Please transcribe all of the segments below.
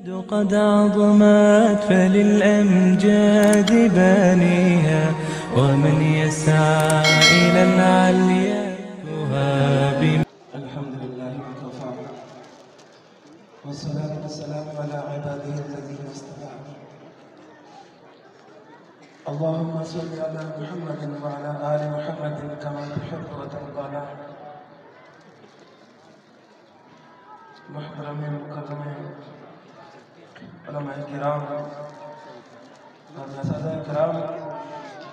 قد عظمت فللأمجاد بانيها، ومن يسعى إلى العليا تهاب. الحمد لله وكفى، والصلاة والسلام على عباده الذين اصطفى. اللهم صل على محمد وعلى آل محمد كما تحب وترضى. محترم مکرم علماء کرام اور اساتذہ کرام،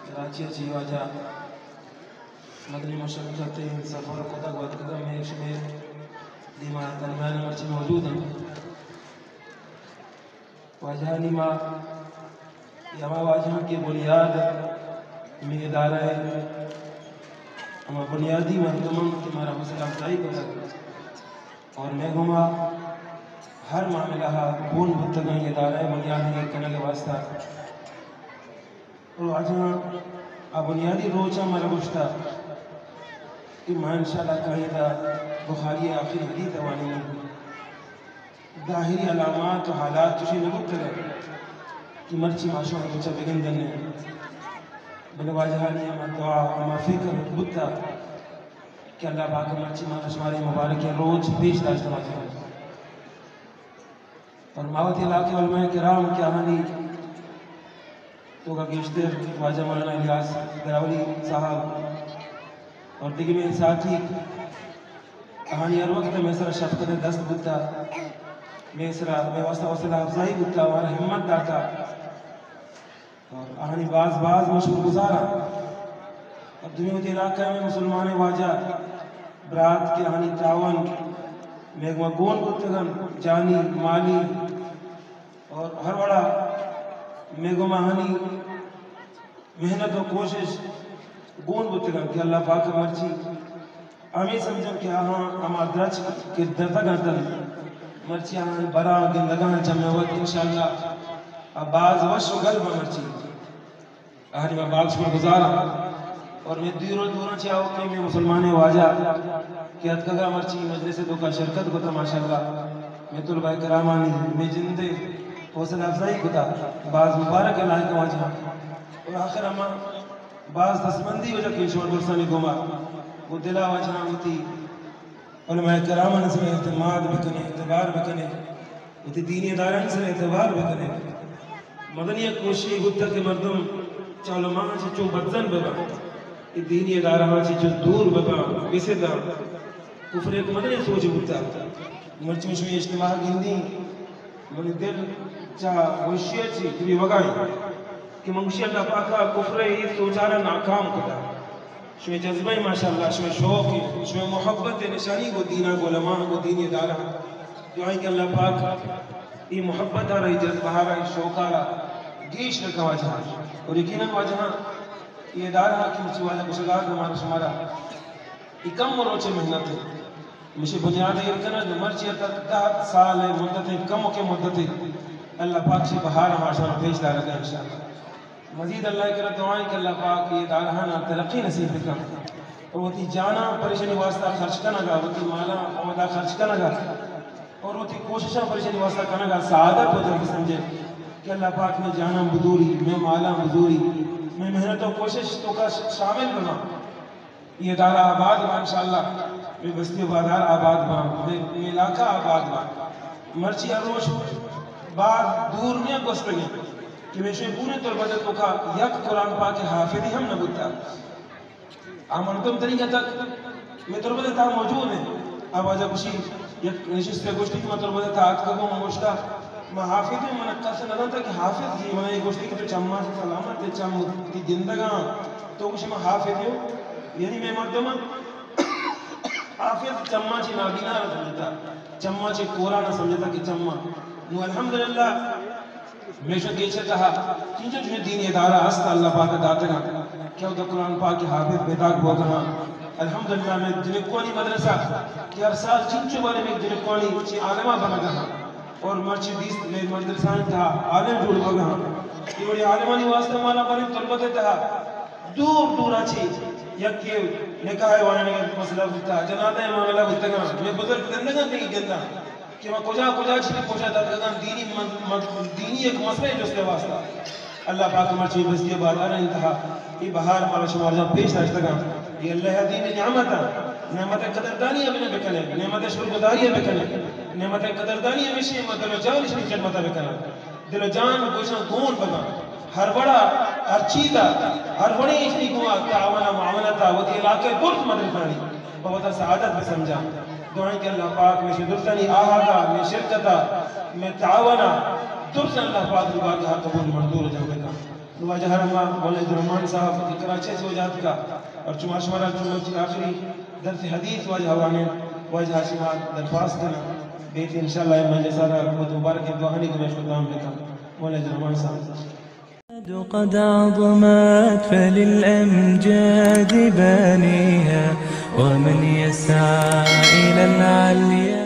کراچی اچھی واجہ مدنی مشرکت سفر خدا گوت قدم میں شمیر دیما تنمیان مرچی موجود ہیں. واجہ نیما یما واجہ کی بنیاد میں ادارہ ہے، ہمیں بنیادی مردمان کی مارا حسن افزائی کرتا اور میں گھما ہر معاملہ بون بھتگاں یہ ادارہ ہے بنیادی ایک کرنے کے واسطہ. اور آج بنیادی روچہ مرا گشتا کہ میں انشاءاللہ کہیں دا بخاری آخر حدیث وانی میں ظاہری علامات و حالات تشی نبوت کرے کہ مرچی معاشوہ روچہ بگن دنے بلے واجہانی اما دعا اما فکر بتا کہ اللہ پاک مرچی معاشواری مبارک روچ پیش داشت واجہ اور ماوتی علاقے علماء کرام کی آہانی تو کا گیشتر واجہ مولانا الیاس دراولی صاحب اور دیکھیں میں ساتھی آہانی ہر وقت میں سر شفقت دست بتا میں سر میں واسطہ وصلہ افضائی بتا ہمارا حمد داتا اور آہانی باز مشکل گزارا. اب دنیا کے علاقہ میں مسلمان واجہ برات کی آہانی تعاون میں گون بتگن جانی مالی اور ہر بڑا میں آہانی محنت و کوشش گون بتگن کہ اللہ پاک مرچی ہمیں سمجھیں کہ ہما درچ کہ درتا گھنٹن مرچی آہاں برا گندگاں جمع وقت انشاءاللہ باز وش و گلب مرچی آہانی میں باغ شما گزارا اور میں دوروں چاہو کہ میں مسلمان واجہ کہ اتکگا مرچی مجلس دو کا شرکت کتا ماشاءاللہ میں طلبہ کرامانی میں جندے حوصلہ افزائی کتا بعض مبارک اللہ کا واجہ اور آخر ہما بعض دستمندی وجہ کہ شوڑ برسانی گما وہ دلہ واجہ ہوتی علماء کرامان سے اعتماد بکنے اعتبار بکنے ہوتی دینی اداران سے اعتبار بکنے مدنی کوشی ہوتا کہ مردم علماء سے چو بدزن ببا دینی ادارہ سے چو دور ببا بیسے دا کفر ایک مدنی سوچ ہوتا مرچ میں شوئی اجتماع گندی منی دل چاہ وشیت سی کبھی وگائیں کہ منگشی اللہ پاکا کفر ہی سوچارا ناکام کتا شوئی جذبہ ماشاءاللہ شوئی شوق شوئی محبت نشانی کو دینا کو علماء کو دینی ادارہ دعائیں کہ اللہ پاک یہ محبت آ رہی جذبہ آ رہی شوق آ رہا گیش رکھا واجہ اور یقیناً واجہ یہ ادارہ کی مجھے واجہ کشگار ہمارا شمارا یہ کم روچے محنت ہے مجھے بنیاد یہ کرنا جو مرچی تک 10 سال ہے مدت ہے کم کے مدت ہے اللہ پاک سے بہار ہمارا شمارا پیش دارہ گا انشاءاللہ. مزید اللہ کرا دعائیں کہ اللہ پاک یہ ادارہ ترقی نصیب کر اور وہ تی جانا پریشانی واسطہ خرچ کرنا گا وہ تی مالا عمدہ خرچ کرنا گا اور وہ تی کوششہ پریشانی واسطہ کرنا گا سعادت ہو جب سمجھے کہ اللہ پاک میں جانا مدوری میں مالا مدوری میں محنت و کوشش تو کا شامل بنا یہ ادارہ آباد با انشاءاللہ میں بستی و بازار آباد با میں علاقہ آباد با مرچی اروش بعد دور نہیں گوشت لگے کہ میں شوئی پونے طلبت کو کہا یک قرآن پاک حافظی ہم نبوتا آمانتم طریقہ تک میں طلبت تھا موجود ہیں اب آجا کشی یک نشست گوشتی کہ میں طلبت تھا آت کبھو میں گوشتا میں حافظ ہوں میں نکا سے نظر تھا کہ حافظ جی میں یہ گوشتی کہ تو چمہ سے سلامت ہے چمہ کی زندگاں تو کشی میں حافظ ہوں یعنی میں مردمان حافظ چمہ چی نابینا نہ سمجھتا چمہ چی کورا نہ سمجھتا کہ چمہ نو الحمدللہ میں شو گیچے کہا چنچو جو دینی ادارہ ہستا اللہ پاک داتا گا کیا ہوتا قرآن پاک کی حافظ بیداغ ہوا کہا الحمدللہ میں جنکوانی مدرسہ کہ ہر سال چنچو بارے میں جنکوانی چی عالمہ بنا کہا اور مرچی دیس میں مدرسان تھا عالم جوڑ بگا یہ بڑی عالمانی واسطہ مالا باری طلبت تھا دور آچی یک کہ نکاح وانے کے مسئلہ ہوتا جنادہ معاملہ ہوتا گا میں بزرگ زندگاں نہیں گندہ کہ میں کجا چھلی پوچھا دادگان دینی ایک مسئلہ جو اس کے واسطہ اللہ پاک ہمارا چیز بستی بعد آنا انتہا یہ بہار مالا شمار جہاں پیش راشتہ گا یہ اللہ دین نعمتا نعمت قدردانی ہمیں بکنے نعمت شکرداری ہمیں بکنے نعمت قدردانی ہمیں شیئے دل و جان شنی جنمتا بکنے دل و جان کوشاں گون بگا ہر بڑا ہر چیتا ہر بڑی اشنی گوا تعاونا معاونتا وہ دی علاقے درست مدد کرنی بہتا سعادت میں سمجھا دعائیں کہ اللہ پاک میں شدرسنی آہاگا میں شرکتا میں تعاونا درست اللہ پاک دعا کا قبول مردور جاوے کا دعا جہر اللہ مولا درمان صاحب کی کراچے سے وجات کا اور چمار شمارا چمار آخری درس حدیث واجہ حوانے واجہ حاشمات درخواست کرنا بیتی انشاءاللہ مجھے سارا رحمت مبارک دعانی کو میں شکرام لکھا مولا درمان صاحب قد عظمت فللأمجاد بانيها ومن يسعى إلى العليا